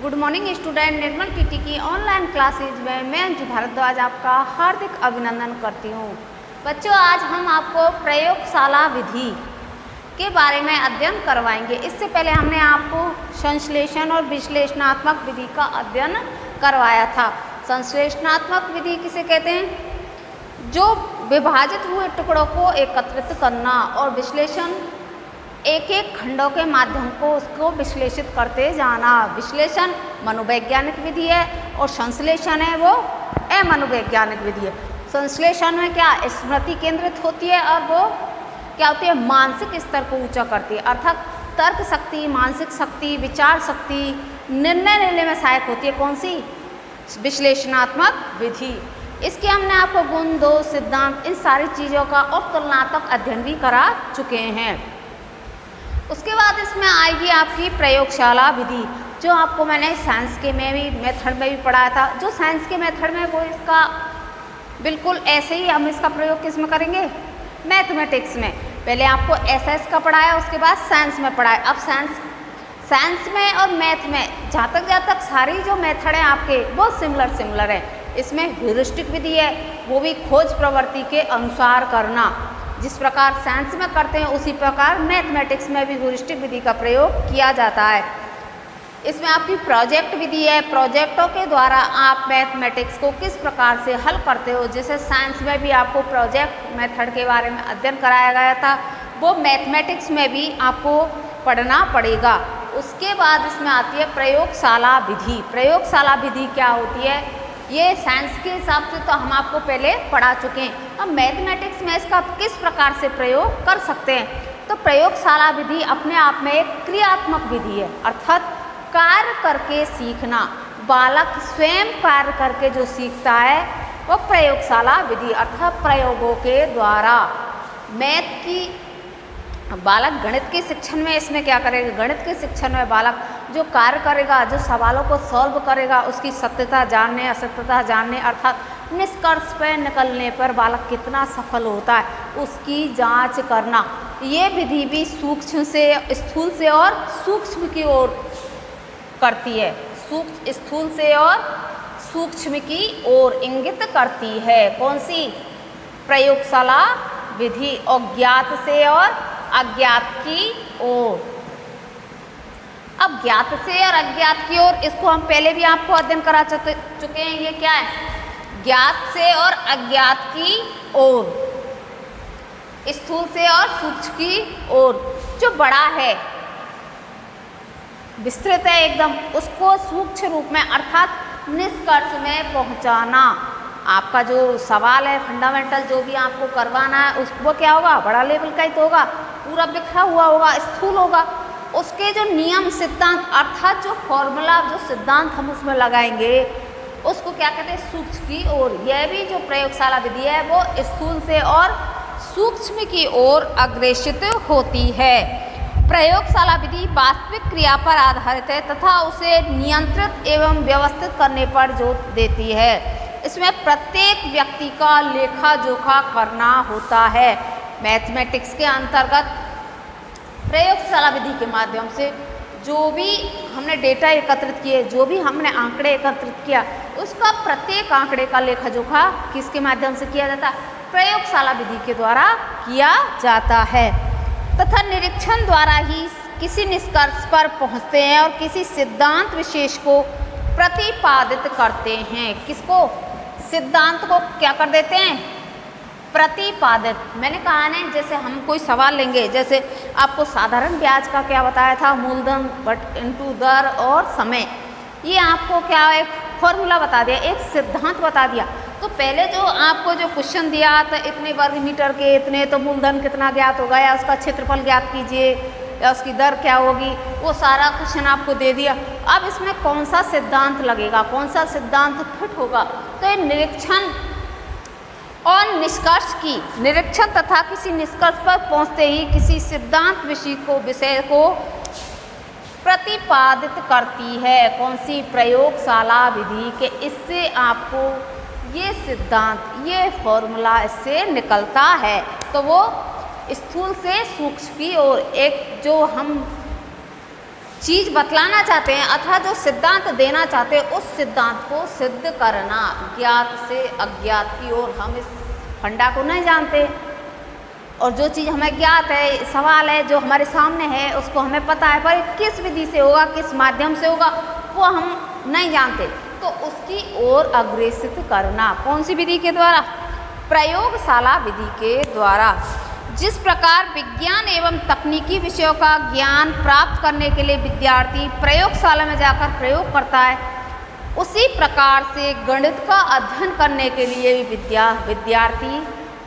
Good morning student. Nirmal TT की online classes में मैं अंजू भारद्वाज आपका हार्दिक अभिनंदन करती हूँ। बच्चों, आज हम आपको प्रयोगशाला विधि के बारे में अध्ययन करवाएंगे। इससे पहले हमने आपको संश्लेषण और विश्लेषणात्मक विधि का अध्ययन करवाया था। संश्लेषणात्मक विधि किसे कहते हैं? जो विभाजित हुए टुकड़ों को एकत्रित करना, और विश्लेषण एक एक खंडों के माध्यम को उसको विश्लेषित करते जाना। विश्लेषण मनोवैज्ञानिक विधि है और संश्लेषण है वो अमनोवैज्ञानिक विधि है। संश्लेषण में क्या स्मृति केंद्रित होती है और वो क्या होती है, मानसिक स्तर को ऊंचा करती है, अर्थात तर्क शक्ति, मानसिक शक्ति, विचार शक्ति, निर्णय लेने में सहायक होती है। कौन सी? विश्लेषणात्मक विधि। इसके हमने आपको गुण, दोष, सिद्धांत, इन सारी चीज़ों का और तुलनात्मक अध्ययन भी करा चुके हैं। उसके बाद इसमें आएगी आपकी प्रयोगशाला विधि, जो आपको मैंने साइंस के में भी मेथड में भी पढ़ाया था। जो साइंस के मेथड में वो इसका बिल्कुल ऐसे ही हम इसका प्रयोग किस में करेंगे? मैथमेटिक्स में। पहले आपको एसएस का पढ़ाया, उसके बाद साइंस में पढ़ाया। अब साइंस में और मैथ में जहाँ तक सारी जो मेथड हैं आपके वो सिमिलर है। इसमें ह्यूरिस्टिक विधि है, वो भी खोज प्रवृत्ति के अनुसार करना। जिस प्रकार साइंस में करते हैं उसी प्रकार मैथमेटिक्स में भी ह्यूरिस्टिक विधि का प्रयोग किया जाता है। इसमें आपकी प्रोजेक्ट विधि है। प्रोजेक्टों के द्वारा आप मैथमेटिक्स को किस प्रकार से हल करते हो, जैसे साइंस में भी आपको प्रोजेक्ट मेथड के बारे में अध्ययन कराया गया था, वो मैथमेटिक्स में भी आपको पढ़ना पड़ेगा। उसके बाद इसमें आती है प्रयोगशाला विधि। प्रयोगशाला विधि क्या होती है? ये साइंस के हिसाब से तो हम आपको पहले पढ़ा चुके हैं। अब मैथमेटिक्स में इसका किस प्रकार से प्रयोग कर सकते हैं? तो प्रयोगशाला विधि अपने आप में एक क्रियात्मक विधि है, अर्थात कार्य करके सीखना। बालक स्वयं कार्य करके जो सीखता है वो प्रयोगशाला विधि, अर्थात प्रयोगों के द्वारा। मैथ की बालक गणित के शिक्षण में इसमें क्या करेगा? गणित के शिक्षण में बालक जो कार्य करेगा, जो सवालों को सॉल्व करेगा, उसकी सत्यता जानने, असत्यता जानने, अर्थात निष्कर्ष पर निकलने पर बालक कितना सफल होता है उसकी जांच करना। ये विधि भी सूक्ष्म से स्थूल से और सूक्ष्म की ओर करती है। स्थूल से और सूक्ष्म की ओर इंगित करती है। कौन सी? प्रयोगशाला विधि। और ज्ञात से और अज्ञात की ओर। अब ज्ञात से और अज्ञात की ओर, इसको हम पहले भी आपको अध्ययन करा चुके हैं। ये क्या है? ज्ञात से और अज्ञात की ओर, स्थूल से और सूक्ष्म की ओर। जो बड़ा है, विस्तृत है एकदम, उसको सूक्ष्म रूप में अर्थात निष्कर्ष में पहुंचाना। आपका जो सवाल है फंडामेंटल जो भी आपको करवाना है उसको क्या होगा? बड़ा लेवल का ही तो होगा, पूरा बिखरा हुआ होगा, स्थूल होगा। उसके जो नियम सिद्धांत, अर्थात जो फॉर्मूला, जो सिद्धांत हम उसमें लगाएंगे उसको क्या कहते हैं? सूक्ष्म की ओर। यह भी जो प्रयोगशाला विधि है वो स्थूल से और सूक्ष्म की ओर अग्रेसित होती है। प्रयोगशाला विधि वास्तविक क्रिया पर आधारित है तथा उसे नियंत्रित एवं व्यवस्थित करने पर जोर देती है। इसमें प्रत्येक व्यक्ति का लेखा जोखा करना होता है। मैथमेटिक्स के अंतर्गत प्रयोगशाला विधि के माध्यम से जो भी हमने डेटा एकत्रित किए, जो भी हमने आंकड़े एकत्रित किया, उसका प्रत्येक आंकड़े का लेखा जोखा किसके माध्यम से किया जाता है? प्रयोगशाला विधि के द्वारा किया जाता है। तथा निरीक्षण द्वारा ही किसी निष्कर्ष पर पहुंचते हैं और किसी सिद्धांत विशेष को प्रतिपादित करते हैं। किसको? सिद्धांत को क्या कर देते हैं? प्रतिपादित। मैंने कहा ना, जैसे हम कोई सवाल लेंगे, जैसे आपको साधारण ब्याज का क्या बताया था? मूलधन बट इंटू दर और समय। ये आपको क्या एक फॉर्मूला बता दिया, एक सिद्धांत बता दिया। तो पहले जो आपको जो क्वेश्चन दिया था, इतने वर्ग मीटर के इतने, तो मूलधन कितना ज्ञात होगा, या उसका क्षेत्रफल ज्ञात कीजिए, या उसकी दर क्या होगी, वो सारा क्वेश्चन आपको दे दिया। अब इसमें कौन सा सिद्धांत लगेगा, कौन सा सिद्धांत फिट होगा? तो ये निरीक्षण और निष्कर्ष की, निरीक्षण तथा किसी निष्कर्ष पर पहुंचते ही किसी सिद्धांत विषय को प्रतिपादित करती है। कौन सी? प्रयोगशाला विधि के। इससे आपको ये सिद्धांत, ये फॉर्मूला इससे निकलता है। तो वो स्थूल से सूक्ष्म की ओर एक जो हम चीज़ बतलाना चाहते हैं अथवा जो सिद्धांत देना चाहते हैं उस सिद्धांत को सिद्ध करना। ज्ञात से अज्ञात की ओर हम इस फंडा को नहीं जानते, और जो चीज़ हमें ज्ञात है, सवाल है जो हमारे सामने है उसको हमें पता है, पर किस विधि से होगा, किस माध्यम से होगा वो हम नहीं जानते, तो उसकी ओर अग्रेसित करना। कौन सी विधि के द्वारा? प्रयोगशाला विधि के द्वारा। जिस प्रकार विज्ञान एवं तकनीकी विषयों का ज्ञान प्राप्त करने के लिए विद्यार्थी प्रयोगशाला में जाकर प्रयोग करता है, उसी प्रकार से गणित का अध्ययन करने के लिए भी विद्यार्थी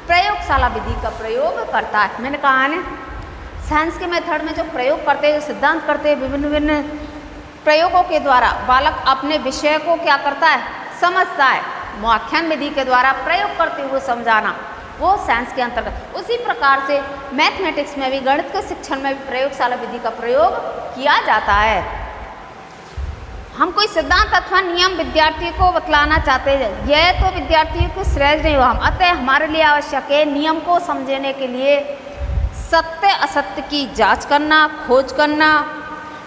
प्रयोगशाला विधि का प्रयोग करता है। मैंने कहा है साइंस के मेथड में जो प्रयोग करते हैं, जो सिद्धांत करते हैं, विभिन्न विभिन्न प्रयोगों के द्वारा बालक अपने विषय को क्या करता है? समझता है। व्याख्यान विधि के द्वारा प्रयोग करते हुए समझाना, वो साइंस के अंतर्गत। उसी प्रकार से मैथमेटिक्स में भी, गणित के शिक्षण में भी प्रयोगशाला विधि का प्रयोग किया जाता है। हम कोई सिद्धांत अथवा नियम विद्यार्थी को बतलाना चाहते हैं, यह तो विद्यार्थियों को श्रेय नहीं हुआ, अतः हमारे लिए आवश्यक है नियम को समझने के लिए सत्य असत्य की जांच करना, खोज करना।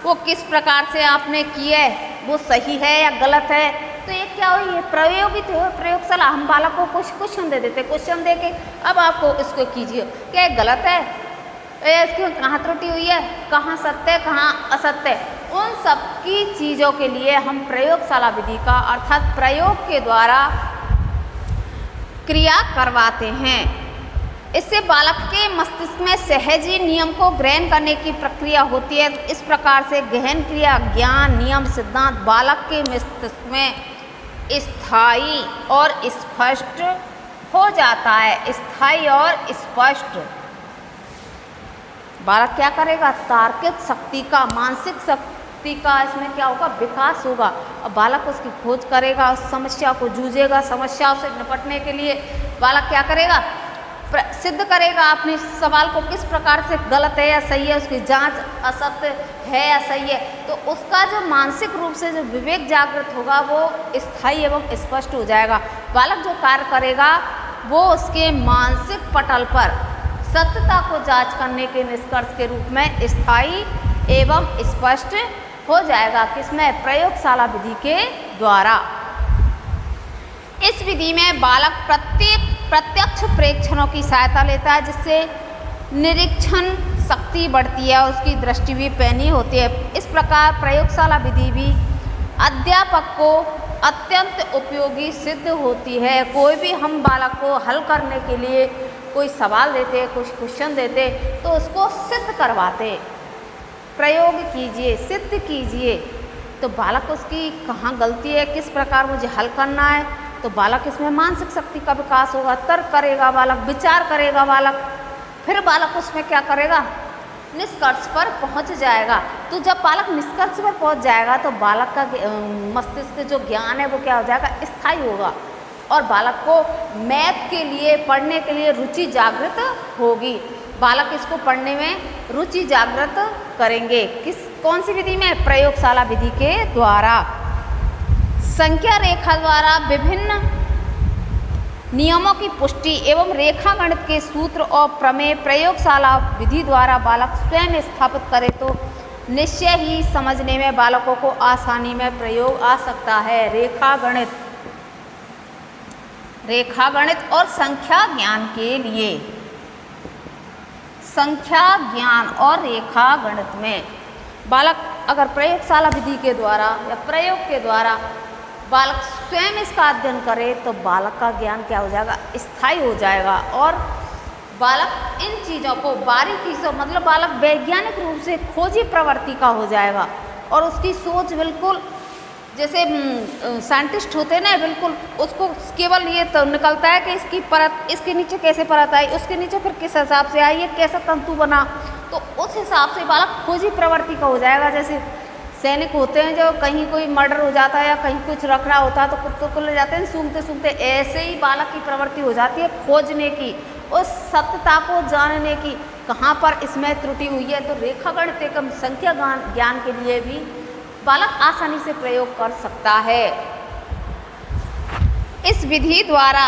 वो किस प्रकार से आपने किया है, वो सही है या गलत है। तो ये क्या हुई? ये प्रयोगित हो प्रयोगशाला। हम बालक को कुछ क्वेश्चन दे देते, क्वेश्चन दे के अब आपको इसको कीजिए, क्या गलत है, इसकी कहाँ त्रुटि हुई है, कहाँ सत्य है, कहाँ असत्य है। उन सब की चीज़ों के लिए हम प्रयोगशाला विधि का अर्थात प्रयोग के द्वारा क्रिया करवाते हैं। इससे बालक के मस्तिष्क में सहज ही नियम को ग्रहण करने की प्रक्रिया होती है। इस प्रकार से गहन क्रिया, ज्ञान, नियम, सिद्धांत बालक के मस्तिष्क में स्थायी और स्पष्ट हो जाता है। स्थायी और स्पष्ट बालक क्या करेगा? तार्किक शक्ति का, मानसिक शक्ति का इसमें क्या होगा? विकास होगा। और बालक उसकी खोज करेगा, उस समस्या को जूझेगा, समस्याओं से निपटने के लिए बालक क्या करेगा? सिद्ध करेगा अपने सवाल को किस प्रकार से गलत है या सही है, उसकी जांच असत्य है या सही है। तो उसका जो मानसिक रूप से जो विवेक जागृत होगा वो स्थायी एवं स्पष्ट हो जाएगा। बालक जो कार्य करेगा वो उसके मानसिक पटल पर सत्यता को जांच करने के निष्कर्ष के रूप में स्थायी एवं स्पष्ट हो जाएगा। किसमें? प्रयोगशाला विधि के द्वारा। इस विधि में बालक प्रत्यक्ष प्रेक्षणों की सहायता लेता है, जिससे निरीक्षण शक्ति बढ़ती है, उसकी दृष्टि भी पैनी होती है। इस प्रकार प्रयोगशाला विधि भी अध्यापक को अत्यंत उपयोगी सिद्ध होती है। कोई भी हम बालक को हल करने के लिए कोई सवाल देते, कुछ क्वेश्चन देते, तो उसको सिद्ध करवाते, प्रयोग कीजिए, सिद्ध कीजिए। तो बालक उसकी कहाँ गलती है, किस प्रकार मुझे हल करना है, तो बालक इसमें मानसिक शक्ति का विकास होगा, तर्क करेगा बालक, विचार करेगा बालक, फिर बालक उसमें क्या करेगा? निष्कर्ष पर पहुंच जाएगा। तो जब बालक निष्कर्ष पर पहुंच जाएगा तो बालक का मस्तिष्क जो ज्ञान है वो क्या हो जाएगा? स्थायी होगा, और बालक को मैथ के लिए, पढ़ने के लिए रुचि जागृत होगी। बालक इसको पढ़ने में रुचि जागृत करेंगे। कौन सी विधि में? प्रयोगशाला विधि के द्वारा। संख्या रेखा द्वारा विभिन्न नियमों की पुष्टि एवं रेखा गणित के सूत्र और प्रमेय प्रयोगशाला विधि द्वारा बालक स्वयं स्थापित करे तो निश्चय ही समझने में बालकों को आसानी में प्रयोग आ सकता है। रेखा गणित और संख्या ज्ञान के लिए, संख्या ज्ञान और रेखा गणित में बालक अगर प्रयोगशाला विधि के द्वारा या प्रयोग के द्वारा बालक स्वयं इसका अध्ययन करे तो बालक का ज्ञान क्या हो जाएगा? स्थायी हो जाएगा। और बालक इन चीज़ों को बारीकी से, मतलब बालक वैज्ञानिक रूप से खोजी प्रवृत्ति का हो जाएगा, और उसकी सोच बिल्कुल जैसे साइंटिस्ट होते हैं ना, बिल्कुल उसको केवल ये तो निकलता है कि इसकी परत, इसके नीचे कैसे परत आई, उसके नीचे फिर किस हिसाब से आई, ये कैसा तंतु बना, तो उस हिसाब से बालक खोजी प्रवृत्ति का हो जाएगा। जैसे सैनिक होते हैं जो कहीं कोई मर्डर हो जाता है या कहीं कुछ रखड़ा होता है तो कुत्तों को ले जाते हैं सूंघते सूंघते, ऐसे ही बालक की प्रवृत्ति हो जाती है खोजने की, उस सत्यता को जानने की, कहाँ पर इसमें त्रुटि हुई है। तो रेखा गणित एवं संख्या ज्ञान के लिए भी बालक आसानी से प्रयोग कर सकता है। इस विधि द्वारा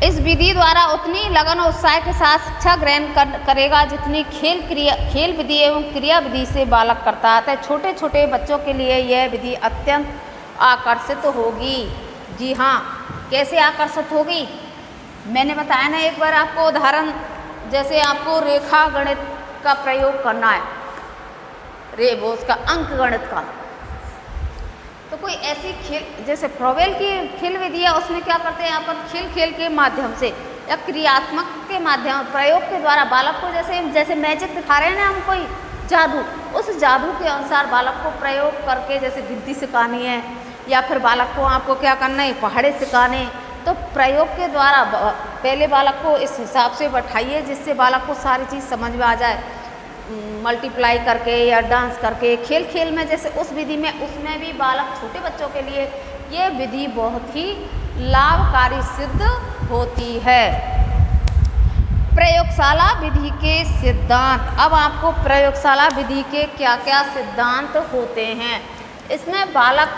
इस विधि द्वारा उतनी लगन और उत्साह के साथ शिक्षा ग्रहण करेगा जितनी खेल विधि एवं क्रिया विधि से बालक करता है। छोटे छोटे बच्चों के लिए यह विधि अत्यंत आकर्षित होगी। जी हाँ, कैसे आकर्षित होगी? मैंने बताया ना एक बार आपको उदाहरण, जैसे आपको रेखा गणित का प्रयोग करना है, वो उसका अंक गणित का, तो कोई ऐसी खेल जैसे फ्रोबेल की खेल विधि है, उसमें क्या करते हैं अपन खेल के माध्यम से या क्रियात्मक के माध्यम प्रयोग के द्वारा बालक को जैसे मैजिक दिखा रहे हैं ना हम, कोई जादू, उस जादू के अनुसार बालक को प्रयोग करके जैसे गिनती सिखानी है या फिर बालक को आपको क्या करना है, पहाड़े सिखाने, तो प्रयोग के द्वारा पहले बालक को इस हिसाब से बैठाइए जिससे बालक को सारी चीज़ समझ में आ जाए, मल्टीप्लाई करके या डांस करके, खेल में जैसे उस विधि में, उसमें भी बालक छोटे बच्चों के लिए ये विधि बहुत ही लाभकारी सिद्ध होती है। प्रयोगशाला विधि के सिद्धांत। अब आपको प्रयोगशाला विधि के क्या क्या सिद्धांत होते हैं। इसमें बालक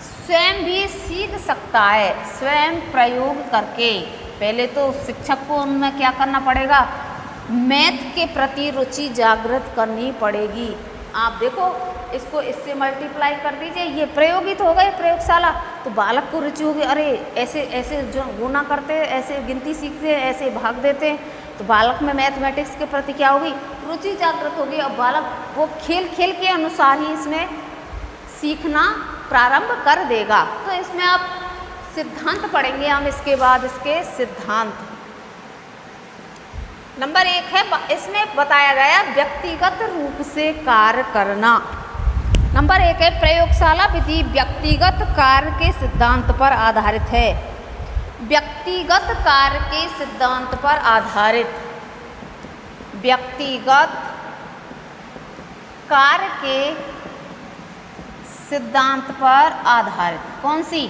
स्वयं भी सीख सकता है, स्वयं प्रयोग करके। पहले तो शिक्षक को उनमें क्या करना पड़ेगा, मैथ के प्रति रुचि जागृत करनी पड़ेगी। आप देखो इसको इससे मल्टीप्लाई कर दीजिए, ये प्रयोगित हो गए प्रयोगशाला, तो बालक को रुचि होगी, अरे ऐसे ऐसे जो गुना करते हैं, ऐसे गिनती सीखते हैं, ऐसे भाग देते हैं, तो बालक में मैथमेटिक्स के प्रति क्या होगी, रुचि जागृत होगी। और बालक वो खेल के अनुसार ही इसमें सीखना प्रारंभ कर देगा। तो इसमें आप सिद्धांत पढ़ेंगे हम, इसके बाद इसके सिद्धांत। नंबर 1 है, इसमें बताया गया व्यक्तिगत रूप से कार्य करना। नंबर 1 है, प्रयोगशाला विधि व्यक्तिगत कार्य के सिद्धांत पर आधारित है। व्यक्तिगत कार्य के सिद्धांत पर आधारित, व्यक्तिगत कार्य के सिद्धांत पर आधारित। कौन सी?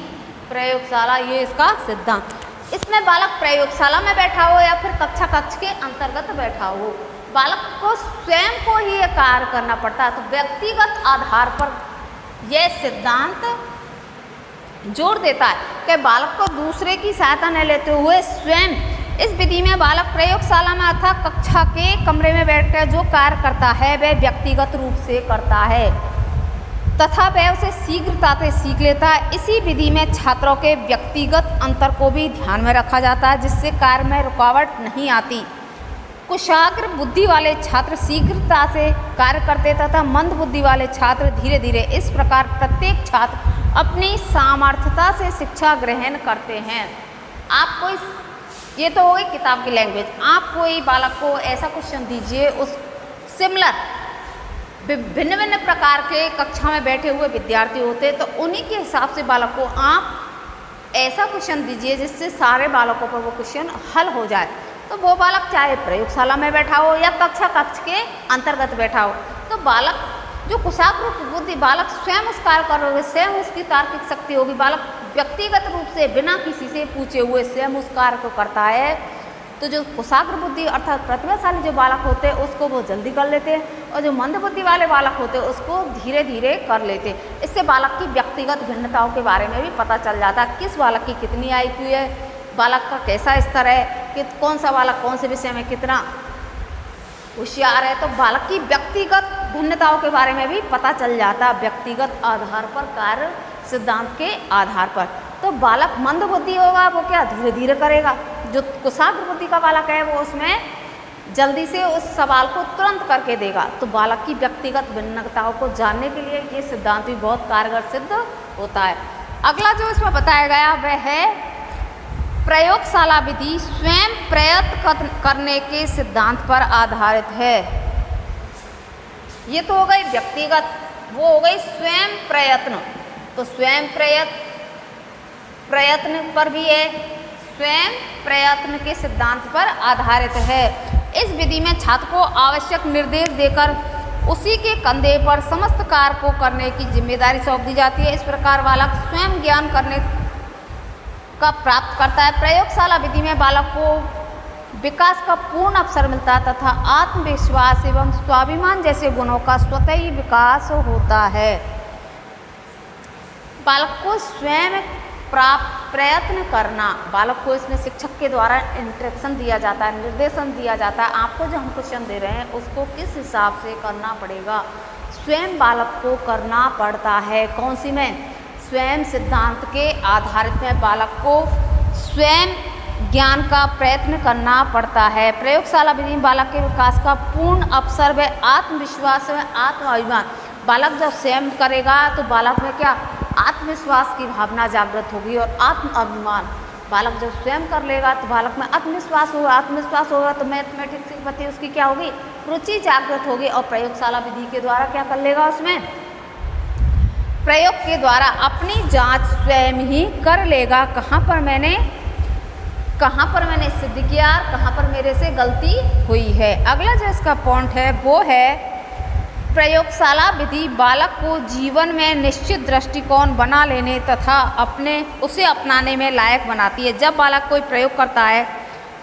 प्रयोगशाला, ये इसका सिद्धांत। इसमें बालक प्रयोगशाला में बैठा हो या फिर कक्ष के अंतर्गत बैठा हो, बालक को स्वयं को ही यह कार्य करना पड़ता है। तो व्यक्तिगत आधार पर यह सिद्धांत जोर देता है कि बालक को दूसरे की सहायता न लेते हुए स्वयं, इस विधि में बालक प्रयोगशाला में अर्थात कक्षा के कमरे में बैठकर जो कार्य करता है वह व्यक्तिगत रूप से करता है तथा वह उसे शीघ्रता से सीख लेता है। इसी विधि में छात्रों के व्यक्तिगत अंतर को भी ध्यान में रखा जाता है जिससे कार्य में रुकावट नहीं आती। कुशाग्र बुद्धि वाले छात्र शीघ्रता से कार्य करते तथा मंद बुद्धि वाले छात्र धीरे धीरे। इस प्रकार प्रत्येक छात्र अपनी सामर्थ्यता से शिक्षा ग्रहण करते हैं। आप कोई, ये तो हो गई किताब की लैंग्वेज, आप कोई बालक को ऐसा क्वेश्चन दीजिए, उस सिमिलर भिन्न भिन्न प्रकार के कक्षा में बैठे हुए विद्यार्थी होते, तो उन्हीं के हिसाब से बालक को आप ऐसा क्वेश्चन दीजिए जिससे सारे बालकों पर वो क्वेश्चन हल हो जाए। तो वो बालक चाहे प्रयोगशाला में बैठा हो या कक्ष के अंतर्गत बैठा हो, तो बालक जो कुशाग्र बुद्धि, बालक स्वयं उस कार्य कर रहे होगा, स्वयं उसकी तार्किक शक्ति होगी, बालक व्यक्तिगत रूप से बिना किसी से पूछे हुए स्वयं उस कार्य को करता है। तो जो कुशाग्र बुद्धि अर्थात प्रतिभाशाली जो बालक होते हैं उसको वो जल्दी कर लेते हैं, और जो मंद बुद्धि वाले बालक होते हैं उसको धीरे धीरे कर लेते हैं। इससे बालक की व्यक्तिगत भिन्नताओं के बारे में भी पता चल जाता है, किस बालक की कितनी IQ है, बालक का कैसा स्तर है, कि कौन सा बालक कौन से विषय में कितना होशियार है। तो बालक की व्यक्तिगत भिन्नताओं के बारे में भी पता चल जाता है व्यक्तिगत आधार पर, कार्य सिद्धांत के आधार पर। तो बालक मंद बुद्धि होगा वो क्या धीरे धीरे करेगा, जो कुशाग्र बुद्धि का बालक है वो उसमें जल्दी से उस सवाल को तुरंत करके देगा। तो बालक की व्यक्तिगत भिन्नताओं को जानने के लिए ये सिद्धांत भी बहुत कारगर सिद्ध होता है। अगला जो इसमें बताया गया वह है प्रयोगशाला विधि स्वयं प्रयत्न करने के सिद्धांत पर आधारित है। ये तो हो गई व्यक्तिगत, वो हो गई स्वयं प्रयत्न। तो स्वयं प्रयत्न पर भी है, स्वयं प्रयत्न के सिद्धांत पर आधारित है। इस विधि में छात्र को आवश्यक निर्देश देकर उसी के कंधे पर समस्त कार्य को करने की जिम्मेदारी सौंप दी जाती है। इस प्रकार बालक स्वयं ज्ञान करने का प्राप्त करता है। प्रयोगशाला विधि में बालक को विकास का पूर्ण अवसर मिलता है तथा आत्मविश्वास एवं स्वाभिमान जैसे गुणों का स्वतः ही विकास होता है। बालक को स्वयं प्रयत्न करना। बालक को इसमें शिक्षक के द्वारा इंस्ट्रक्शन दिया जाता है, निर्देशन दिया जाता है, आपको जो हम क्वेश्चन दे रहे हैं उसको किस हिसाब से करना पड़ेगा, स्वयं बालक को करना पड़ता है। कौन सी में? स्वयं सिद्धांत के आधारित में बालक को स्वयं ज्ञान का प्रयत्न करना पड़ता है। प्रयोगशाला विधि में बालक के विकास का पूर्ण अवसर व आत्मविश्वास व आत्माभिमान। बालक जब स्वयं करेगा तो बालक में क्या? आत्मविश्वास की भावना जागृत होगी और आत्म अभिमान। बालक जब स्वयं कर लेगा तो बालक में आत्मविश्वास होगा, आत्मविश्वास होगा तो मैथमेटिक्स के प्रति उसकी क्या होगी? रुचि जागृत होगी। और प्रयोगशाला विधि के द्वारा क्या कर लेगा? उसमें प्रयोग के द्वारा अपनी जांच स्वयं ही कर लेगा, कहाँ पर मैंने सिद्ध किया, कहाँ पर मेरे से गलती हुई है। अगला जो इसका पॉइंट है वो है प्रयोगशाला विधि बालक को जीवन में निश्चित दृष्टिकोण बना लेने तथा उसे अपनाने में लायक बनाती है। जब बालक कोई प्रयोग करता है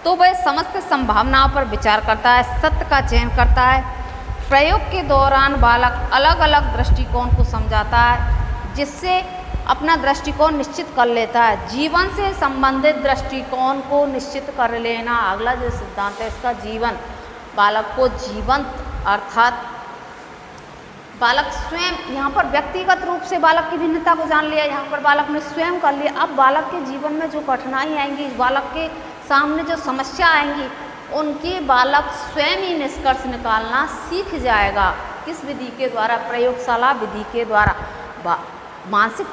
तो वह समस्त संभावनाओं पर विचार करता है, सत्य का चयन करता है। प्रयोग के दौरान बालक अलग अलग दृष्टिकोण को समझाता है, जिससे अपना दृष्टिकोण निश्चित कर लेता है। जीवन से संबंधित दृष्टिकोण को निश्चित कर लेना अगला जो सिद्धांत है इसका। जीवन, बालक को जीवंत अर्थात बालक स्वयं, यहाँ पर व्यक्तिगत रूप से बालक की भिन्नता को जान लिया, यहाँ पर बालक ने स्वयं कर लिया। अब बालक के जीवन में जो कठिनाई आएंगी, बालक के सामने जो समस्या आएंगी, उनकी बालक स्वयं ही निष्कर्ष निकालना सीख जाएगा। किस विधि के द्वारा? प्रयोगशाला विधि के द्वारा। मानसिक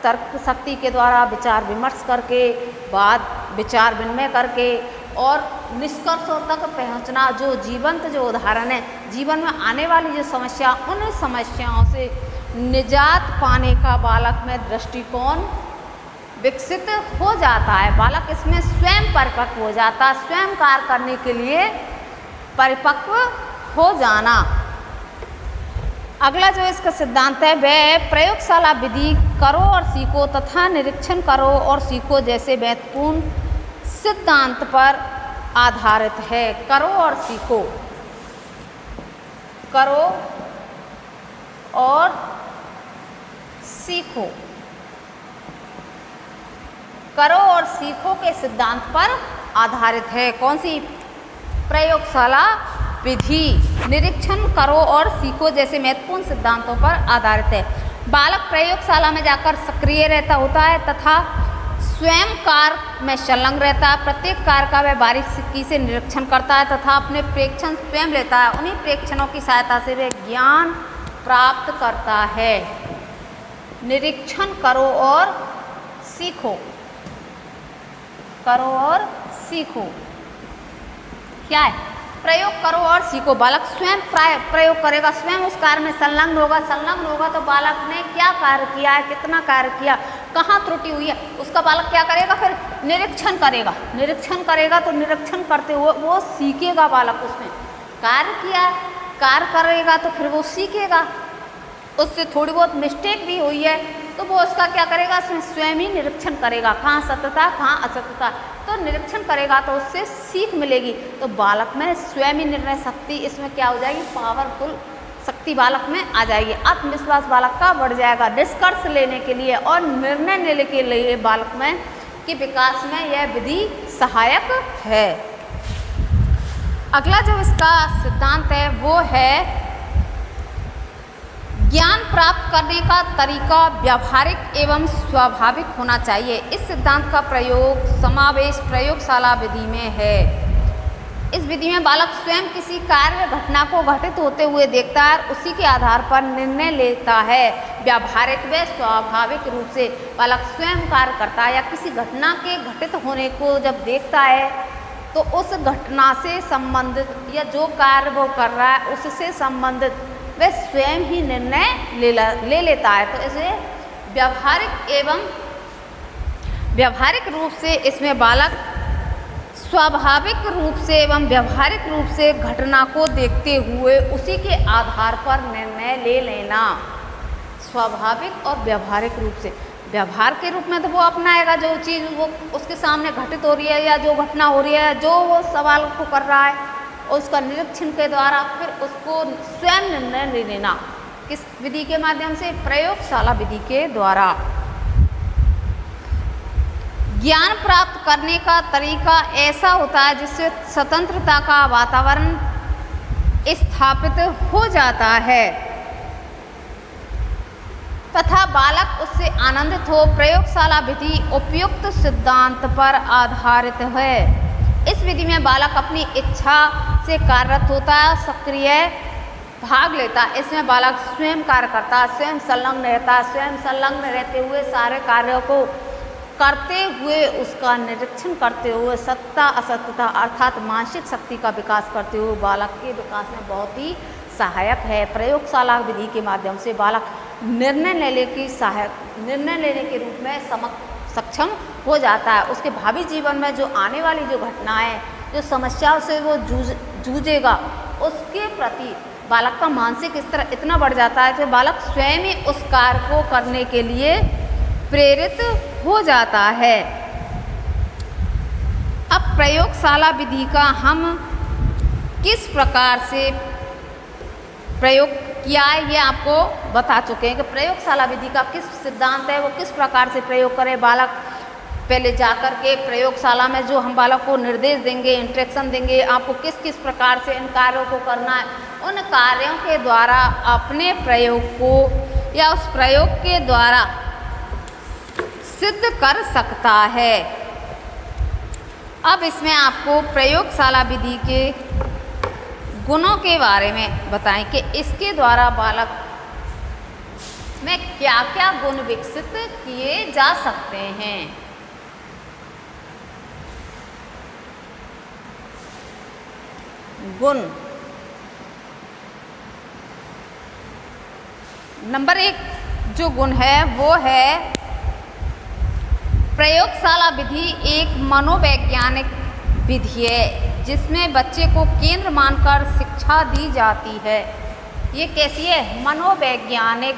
तर्क शक्ति के द्वारा विचार विमर्श करके, बाद विचार विनिमय करके और निष्कर्षों तक पहुंचना। जो जीवंत जो उदाहरण है, जीवन में आने वाली जो समस्या, उन समस्याओं से निजात पाने का बालक में दृष्टिकोण विकसित हो जाता है। बालक इसमें स्वयं परिपक्व हो जाता है, स्वयं कार्य करने के लिए परिपक्व हो जाना। अगला जो इसका सिद्धांत है वह प्रयोगशाला विधि करो और सीखो तथा निरीक्षण करो और सीखो जैसे महत्वपूर्ण सिद्धांत पर आधारित है। करो और सीखो, करो और सीखो, करो और सीखो के सिद्धांत पर आधारित है। कौन सी? प्रयोगशाला विधि। निरीक्षण करो और सीखो जैसे महत्वपूर्ण सिद्धांतों पर आधारित है। बालक प्रयोगशाला में जाकर सक्रिय रहता होता है तथा स्वयं कार्य में संलग्न रहता है। प्रत्येक कार्य का वह बारीकी से निरीक्षण करता है तथा अपने प्रेक्षण स्वयं लेता है। उन्हीं प्रेक्षणों की सहायता से वह ज्ञान प्राप्त करता है। निरीक्षण करो और सीखो, करो और सीखो क्या है? प्रयोग करो और सीखो। बालक स्वयं प्रयोग करेगा, स्वयं उस कार्य में संलग्न होगा तो बालक ने क्या कार्य किया है, कितना कार्य किया, कहाँ त्रुटि हुई है, उसका बालक क्या करेगा? फिर निरीक्षण करेगा। निरीक्षण करेगा तो निरीक्षण करते हुए वो सीखेगा। बालक उसमें कार्य किया, कार्य करेगा तो फिर वो सीखेगा। उससे थोड़ी बहुत मिस्टेक भी हुई है तो वो उसका क्या करेगा? स्वयं ही निरीक्षण करेगा, कहाँ सत्यता कहाँ असत्यता। तो निरीक्षण करेगा तो उससे सीख मिलेगी। तो बालक में स्वयं ही निर्णय शक्ति इसमें क्या हो जाएगी? पावरफुल शक्ति बालक में आ जाएगी। आत्मविश्वास बालक का बढ़ जाएगा। निष्कर्ष लेने के लिए और निर्णय लेने के लिए बालक में के विकास में यह विधि सहायक है। अगला जो इसका सिद्धांत है वो है ज्ञान प्राप्त करने का तरीका व्यावहारिक एवं स्वाभाविक होना चाहिए। इस सिद्धांत का प्रयोग समावेश प्रयोगशाला विधि में है। इस विधि में बालक स्वयं किसी कार्य घटना को घटित होते हुए देखता है, उसी के आधार पर निर्णय लेता है। व्यावहारिक व स्वाभाविक रूप से बालक स्वयं कार्य करता है या किसी घटना के घटित होने को जब देखता है तो उस घटना से संबंधित या जो कार्य वो कर रहा है उससे संबंधित वह स्वयं ही निर्णय ले लेता है। तो इसे व्यावहारिक रूप से इसमें बालक स्वाभाविक रूप से एवं व्यावहारिक रूप से घटना को देखते हुए उसी के आधार पर निर्णय ले लेना। स्वाभाविक और व्यावहारिक रूप से। व्यवहार के रूप में तो वो अपनाएगा जो चीज़ वो उसके सामने घटित हो रही है या जो घटना हो रही है, जो वो सवाल को कर रहा है, उसका निरीक्षण के द्वारा फिर उसको स्वयं निर्णय ले लेना। किस विधि के माध्यम से? प्रयोगशाला विधि के द्वारा। ज्ञान प्राप्त करने का तरीका ऐसा होता है जिससे स्वतंत्रता का वातावरण स्थापित हो जाता है तथा बालक उससे आनंदित हो। प्रयोगशाला विधि उपयुक्त सिद्धांत पर आधारित है। इस विधि में बालक अपनी इच्छा से कार्यरत होता है, सक्रिय भाग लेता है। इसमें बालक स्वयं कार्य करता है, स्वयं संलग्न रहता है, स्वयं संलग्न रहते हुए सारे कार्यों को करते हुए उसका निरीक्षण करते हुए सत्ता असत्यता अर्थात मानसिक शक्ति का विकास करते हुए बालक के विकास में बहुत ही सहायक है। प्रयोगशाला विधि के माध्यम से बालक निर्णय लेने के रूप में सक्षम हो जाता है। उसके भावी जीवन में जो आने वाली जो घटनाएं, जो समस्याओं से वो जूझेगा, उसके प्रति बालक का मानसिक स्तर इतना बढ़ जाता है कि बालक स्वयं ही उस कार्य को करने के लिए प्रेरित हो जाता है। अब प्रयोगशाला विधि का हम किस प्रकार से प्रयोग किया है ये आपको बता चुके हैं कि प्रयोगशाला विधि का किस सिद्धांत है, वो किस प्रकार से प्रयोग करें। बालक पहले जाकर के प्रयोगशाला में जो हम बालक को निर्देश देंगे, इंस्ट्रक्शन देंगे, आपको किस किस प्रकार से इन कार्यों को करना है, उन कार्यों के द्वारा अपने प्रयोग को या उस प्रयोग के द्वारा सिद्ध कर सकता है। अब इसमें आपको प्रयोगशाला विधि के गुणों के बारे में बताएं कि इसके द्वारा बालक में क्या क्या गुण विकसित किए जा सकते हैं। गुण नंबर 1 जो गुण है वो है प्रयोगशाला विधि एक मनोवैज्ञानिक विधि है जिसमें बच्चे को केंद्र मानकर शिक्षा दी जाती है। ये कैसी है? मनोवैज्ञानिक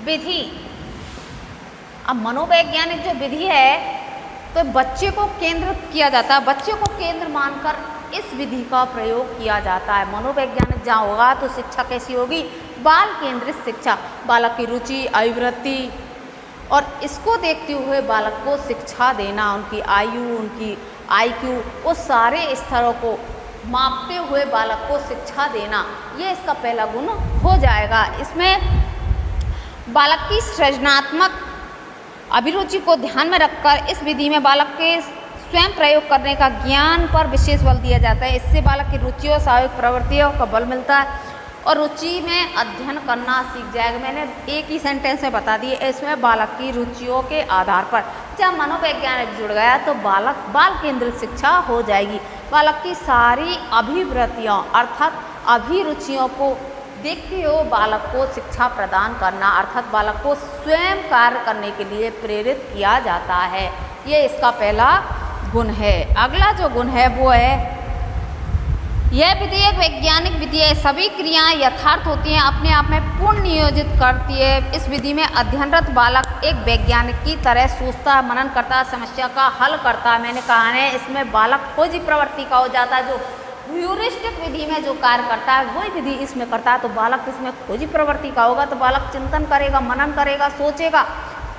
विधि। अब मनोवैज्ञानिक जो विधि है तो बच्चे को केंद्र किया जाता है, बच्चे को केंद्र मानकर इस विधि का प्रयोग किया जाता है। मनोवैज्ञानिक जहाँ होगा तो शिक्षा कैसी होगी? बाल केंद्रित शिक्षा। बालक की रुचि, अभिवृत्ति और इसको देखते हुए बालक को शिक्षा देना, उनकी आयु, उनकी IQ, उस सारे स्तरों को मापते हुए बालक को शिक्षा देना, ये इसका पहला गुण हो जाएगा। इसमें बालक की सृजनात्मक अभिरुचि को ध्यान में रखकर इस विधि में बालक के स्वयं प्रयोग करने का ज्ञान पर विशेष बल दिया जाता है। इससे बालक की रुचियों, स्वाभाविक प्रवृत्तियों का बल मिलता है और रुचि में अध्ययन करना सीख जाएगा। मैंने एक ही सेंटेंस में बता दी, इसमें बालक की रुचियों के आधार पर जब मनोवैज्ञानिक जुड़ गया तो बाल केंद्रित शिक्षा हो जाएगी। बालक की सारी अभिवृत्तियों अर्थात अभिरुचियों को देखते हुए बालक को शिक्षा प्रदान करना अर्थात बालक को स्वयं कार्य करने के लिए प्रेरित किया जाता है। ये इसका पहला गुण है। अगला जो गुण है वो है यह विधि एक वैज्ञानिक विधि है। सभी क्रियाएं यथार्थ होती हैं, अपने आप में पूर्ण नियोजित करती है। इस विधि में अध्ययनरत बालक एक वैज्ञानिक की तरह सोचता है, मनन करता है, समस्या का हल करता है। मैंने कहा है इसमें बालक खोजी प्रवृत्ति का हो जाता है। जो ह्यूरिस्टिक विधि में जो कार्य करता है वही विधि इसमें करता है। तो बालक इसमें खोजी प्रवृत्ति का होगा तो बालक चिंतन करेगा, मनन करेगा, सोचेगा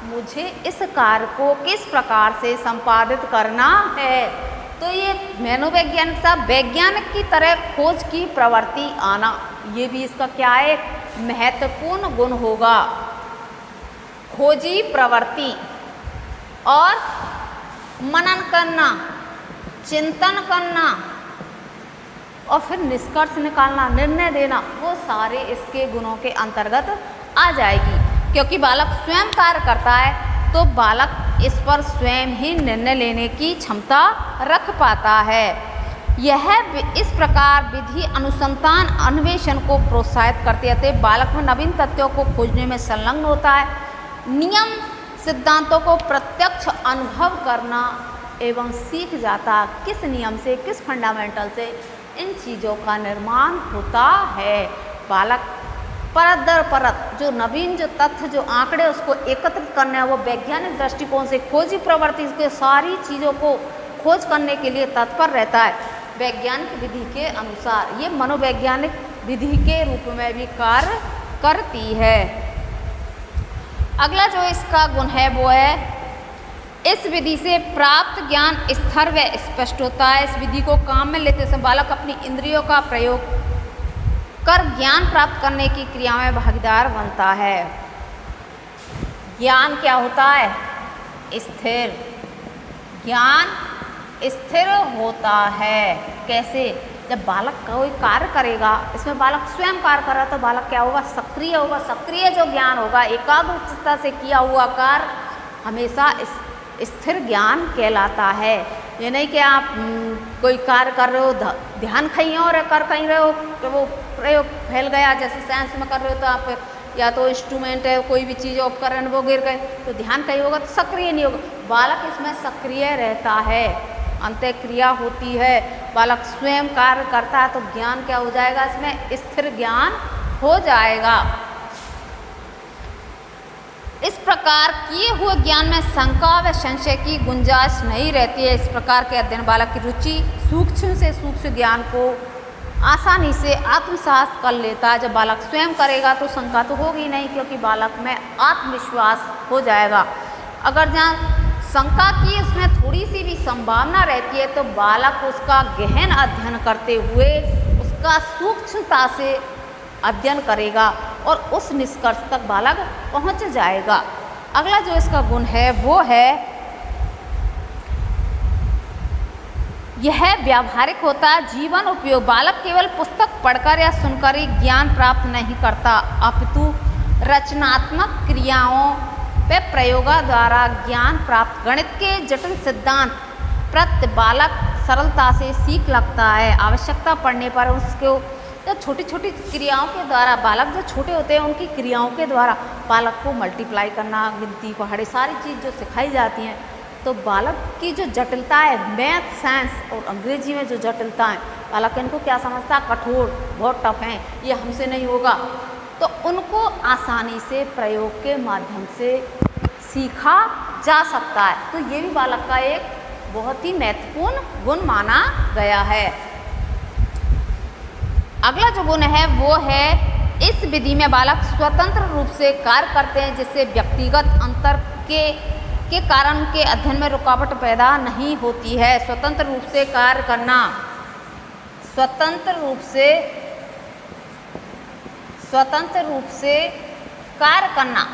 मुझे इस कार्य को किस प्रकार से संपादित करना है। तो ये मनोवैज्ञानिक साहब वैज्ञानिक की तरह खोज की प्रवृत्ति आना, ये भी इसका क्या है? महत्वपूर्ण गुण होगा। खोजी प्रवृत्ति और मनन करना, चिंतन करना और फिर निष्कर्ष निकालना, निर्णय देना, वो सारे इसके गुणों के अंतर्गत आ जाएगी। क्योंकि बालक स्वयं कार्य करता है तो बालक इस पर स्वयं ही निर्णय लेने की क्षमता रख पाता है। यह इस प्रकार विधि अनुसंधान अन्वेषण को प्रोत्साहित करती है। बालक में नवीन तथ्यों को खोजने में संलग्न होता है, नियम सिद्धांतों को प्रत्यक्ष अनुभव करना एवं सीख जाता है किस नियम से, किस फंडामेंटल से इन चीज़ों का निर्माण होता है। बालक परत दर परत जो नवीन जो तथ्य, जो आंकड़े उसको एकत्रित करने हैं वो वैज्ञानिक दृष्टिकोण से खोजी प्रवृत्ति के सारी चीज़ों को खोज करने के लिए तत्पर रहता है। वैज्ञानिक विधि के अनुसार ये मनोवैज्ञानिक विधि के रूप में भी कार्य करती है। अगला जो इसका गुण है वो है इस विधि से प्राप्त ज्ञान स्थिर व स्पष्ट होता है। इस विधि को काम में लेते समय बालक अपनी इंद्रियों का प्रयोग कर ज्ञान प्राप्त करने की क्रिया में भागीदार बनता है। ज्ञान क्या होता है? स्थिर। ज्ञान स्थिर होता है। कैसे? जब बालक कोई कार्य करेगा, इसमें बालक स्वयं कार्य कर रहा है तो बालक क्या होगा? सक्रिय होगा। सक्रिय जो ज्ञान होगा, एकाग्रचित्ता से किया हुआ कार्य हमेशा स्थिर ज्ञान कहलाता है। ये नहीं कि आप कोई कार्य कर रहे हो, ध्यान कहीं और कर कहीं रहे हो तो वो प्रयोग फैल गया। जैसे साइंस में कर रहे हो तो आप या तो इंस्ट्रूमेंट है, कोई भी चीज़ उपकरण वो गिर गए तो ध्यान कहीं होगा तो सक्रिय नहीं होगा। बालक इसमें सक्रिय रहता है, अंतःक्रिया होती है, बालक स्वयं कार्य करता है तो ज्ञान क्या हो जाएगा? इसमें स्थिर ज्ञान हो जाएगा। इस प्रकार किए हुए ज्ञान में शंका व संशय की गुंजाइश नहीं रहती है। इस प्रकार के अध्ययन बालक की रुचि सूक्ष्म से सूक्ष्म ज्ञान को आसानी से आत्मसात कर लेता है। जब बालक स्वयं करेगा तो शंका तो होगी नहीं, क्योंकि बालक में आत्मविश्वास हो जाएगा। अगर जहाँ शंका की उसमें थोड़ी सी भी संभावना रहती है तो बालक उसका गहन अध्ययन करते हुए उसका सूक्ष्मता से अध्ययन करेगा और उस निष्कर्ष तक बालक पहुंच जाएगा। अगला जो इसका गुण है वो है यह व्यावहारिक होता है, जीवन उपयोग। बालक केवल पुस्तक पढ़कर या सुनकर ही ज्ञान प्राप्त नहीं करता, अपितु रचनात्मक क्रियाओं व प्रयोगों द्वारा ज्ञान प्राप्त। गणित के जटिल सिद्धांत प्रत्य बालक सरलता से सीख लगता है। आवश्यकता पड़ने पर उसको जब छोटी छोटी क्रियाओं के द्वारा, बालक जो छोटे होते हैं उनकी क्रियाओं के द्वारा बालक को मल्टीप्लाई करना, गिनती पहाड़ी सारी चीज़ जो सिखाई जाती हैं तो बालक की जो जटिलता है, मैथ, साइंस और अंग्रेजी में जो जटिलता है, बालक इनको क्या समझता है? कठोर, बहुत टफ हैं, ये हमसे नहीं होगा। तो उनको आसानी से प्रयोग के माध्यम से सीखा जा सकता है। तो ये भी बालक का एक बहुत ही महत्वपूर्ण गुण माना गया है। अगला जो गुण है वो है इस विधि में बालक स्वतंत्र रूप से कार्य करते हैं, जिससे व्यक्तिगत अंतर के कारण के अध्ययन में रुकावट पैदा नहीं होती है। स्वतंत्र रूप से कार्य करना, स्वतंत्र रूप से कार्य करना,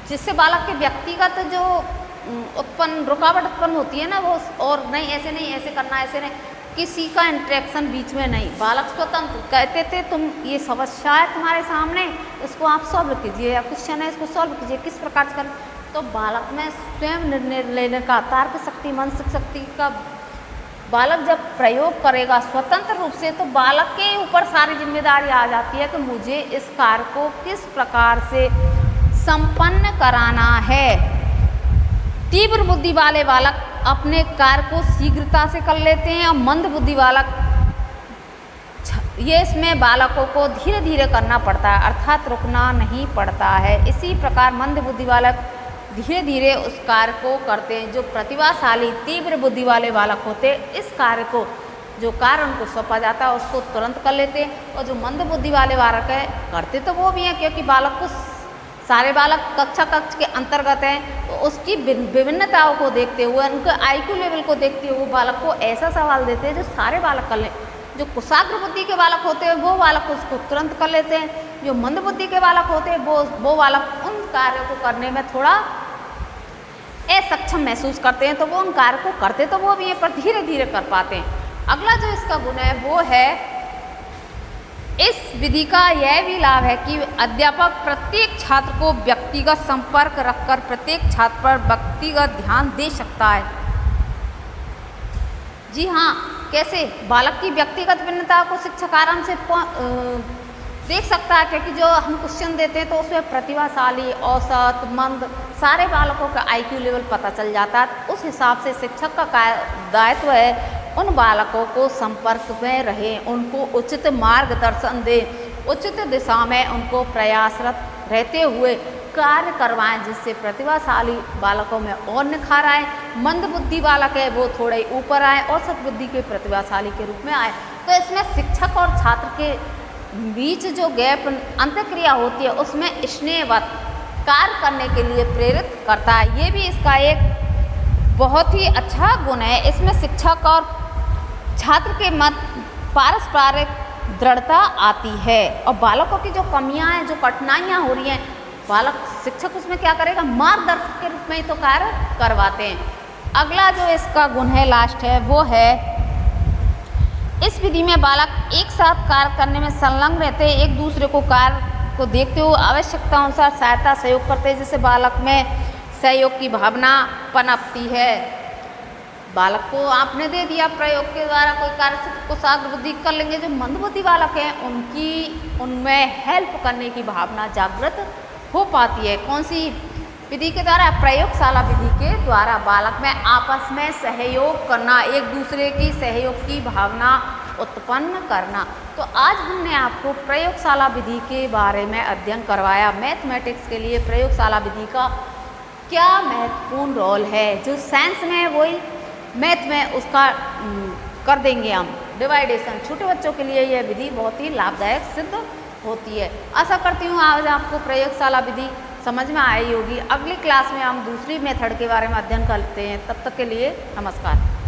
जिससे बालक के व्यक्तिगत जो रुकावट उत्पन्न होती है ना, वो और नहीं ऐसे नहीं, ऐसे करना, ऐसे नहीं, किसी का इंटरेक्शन बीच में नहीं। बालक स्वतंत्र कहते थे तुम ये समस्या है तुम्हारे सामने, इसको आप सॉल्व कीजिए, या क्वेश्चन है इसको सॉल्व कीजिए, किस प्रकार से करें। तो बालक में स्वयं निर्णय लेने का, तर्क शक्ति, मानसिक शक्ति का बालक जब प्रयोग करेगा स्वतंत्र रूप से तो बालक के ऊपर सारी जिम्मेदारी आ जाती है कि मुझे इस कार्य को किस प्रकार से संपन्न कराना है। तीव्र बुद्धि वाले बालक अपने कार्य को शीघ्रता से कर लेते हैं और मंद बुद्धि बालक, ये इसमें बालकों को धीरे धीरे करना पड़ता है, अर्थात रुकना नहीं पड़ता है। इसी प्रकार मंद बुद्धि बालक धीरे धीरे उस कार्य को करते हैं। जो प्रतिभाशाली तीव्र बुद्धि वाले बालक होते हैं, इस कार्य को, जो कार्य उनको सौंपा जाता है उसको तुरंत कर लेते हैं। और जो मंद बुद्धि वाले बालक है, करते तो वो भी हैं, क्योंकि बालक को सारे बालक कक्ष के अंतर्गत हैं, तो उसकी विभिन्नताओं को देखते हुए, उनके IQ लेवल को देखते हुए बालक को ऐसा सवाल देते हैं जो सारे बालक कर लें। जो कुशाग्र बुद्धि के बालक होते हैं वो बालक उसको तुरंत कर लेते हैं। जो मंद बुद्धि के बालक होते हैं वो बालक उन कार्यों को करने में थोड़ा असक्षम महसूस करते हैं, तो वो उन कार्य को करते तो वो भी हैं पर धीरे धीरे कर पाते हैं। अगला जो इसका गुण है वो है इस विधि का यह भी लाभ है कि अध्यापक प्रत्येक छात्र को व्यक्तिगत संपर्क रखकर प्रत्येक छात्र पर व्यक्तिगत ध्यान दे सकता है। जी हाँ, कैसे? बालक की व्यक्तिगत भिन्नता को शिक्षक आराम से देख सकता है, क्योंकि जो हम क्वेश्चन देते हैं तो उसमें प्रतिभाशाली, औसत, मंद सारे बालकों का IQ लेवल पता चल जाता है। उस हिसाब से शिक्षक का दायित्व है उन बालकों को संपर्क में रहे, उनको उचित मार्गदर्शन दें, उचित दिशा में उनको प्रयासरत रहते हुए कार्य करवाएं, जिससे प्रतिभाशाली बालकों में और निखार आए, मंद बुद्धि बालक है वो थोड़े ऊपर आए, औसत बुद्धि के प्रतिभाशाली के रूप में आए। तो इसमें शिक्षक और छात्र के बीच जो गैप अंतःक्रिया होती है उसमें स्नेहवत कार्य करने के लिए प्रेरित करता है। ये भी इसका एक बहुत ही अच्छा गुण है। इसमें शिक्षक और छात्र के मध्य पारस्परिक दृढ़ता आती है और बालकों की जो कमियां हैं, जो कठिनाइयां हो रही हैं, बालक शिक्षक उसमें क्या करेगा, मार्गदर्शक के रूप में ही तो कार्य करवाते हैं। अगला जो इसका गुण है, लास्ट है, वो है इस विधि में बालक एक साथ कार्य करने में संलग्न रहते हैं, एक दूसरे को कार्य को देखते हुए आवश्यकता अनुसार सहायता सहयोग करते हैं, जिससे बालक में सहयोग की भावना पनपती है। बालक को आपने दे दिया प्रयोग के द्वारा कोई कार्य से कुशाग्र बुद्धि कर लेंगे। जो मंदबुद्धि बालक हैं उनमें हेल्प करने की भावना जागृत हो पाती है। कौन सी विधि के द्वारा? प्रयोगशाला विधि के द्वारा बालक में आपस में सहयोग करना, एक दूसरे की सहयोग की भावना उत्पन्न करना। तो आज हमने आपको प्रयोगशाला विधि के बारे में अध्ययन करवाया। मैथमेटिक्स के लिए प्रयोगशाला विधि का क्या महत्वपूर्ण रोल है, जो साइंस में है वही मैथ में उसका कर देंगे हम डिवाइडेशन। छोटे बच्चों के लिए यह विधि बहुत ही लाभदायक सिद्ध होती है। आशा करती हूँ आज आपको प्रयोगशाला विधि समझ में आई होगी। अगली क्लास में हम दूसरी मेथड के बारे में अध्ययन करते हैं। तब तक के लिए नमस्कार।